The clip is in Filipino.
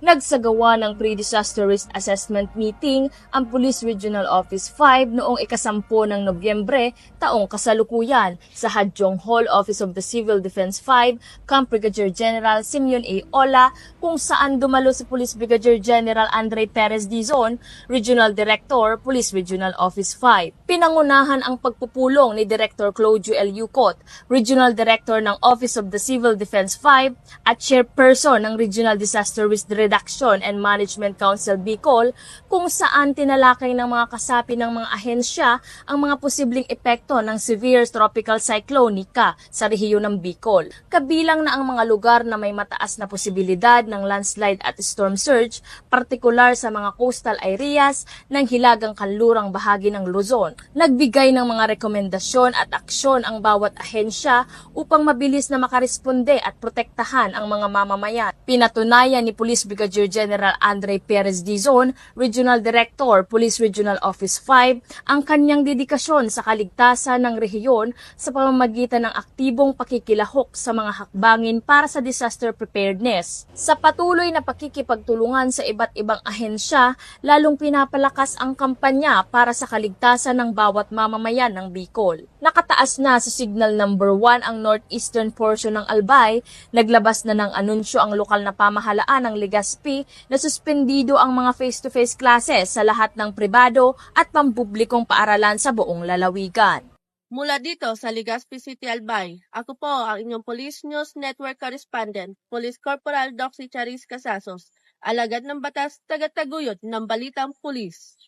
Nagsagawa ng pre-disaster risk assessment meeting ang Police Regional Office 5 noong ika-10 ng Nobyembre taong kasalukuyan sa Hadjong Hall Office of the Civil Defense 5, Camp Brigadier General Simeon A. Ola, kung saan dumalo si Police Brigadier General Andre Perez Dizon, Regional Director, Police Regional Office 5. Pinangunahan ang pagpupulong ni Director Claudio L. Yucot, Regional Director ng Office of the Civil Defense 5 at Chairperson ng Regional Disaster Risk Reduction and Management Council Bicol, kung saan tinalakay ng mga kasapi ng mga ahensya ang mga posibleng epekto ng severe tropical cyclone Nika sa rehiyon ng Bicol. Kabilang na ang mga lugar na may mataas na posibilidad ng landslide at storm surge, partikular sa mga coastal areas ng hilagang kanlurang bahagi ng Luzon. Nagbigay ng mga rekomendasyon at aksyon ang bawat ahensya upang mabilis na makaresponde at protektahan ang mga mamamayan. Pinatunayan ni Police Brigadier General Andre Perez Dizon, Regional Director, Police Regional Office 5, ang kanyang dedikasyon sa kaligtasan ng rehiyon sa pamamagitan ng aktibong pakikilahok sa mga hakbangin para sa disaster preparedness. Sa patuloy na pakikipagtulungan sa iba't ibang ahensya, lalong pinapalakas ang kampanya para sa kaligtasan ng bawat mamamayan ng Bicol. Nakataas na sa signal number 1 ang northeastern portion ng Albay, naglabas na ng anunsyo ang lokal na pamahalaan ng Legazpi na suspendido ang mga face-to-face classes sa lahat ng pribado at pampublikong paaralan sa buong lalawigan. Mula dito sa Legazpi City, Albay, ako po ang inyong Police News Network Correspondent, Police Corporal Doxy Charis Casasos, alagad ng batas, tagataguyod ng Balitang Pulis.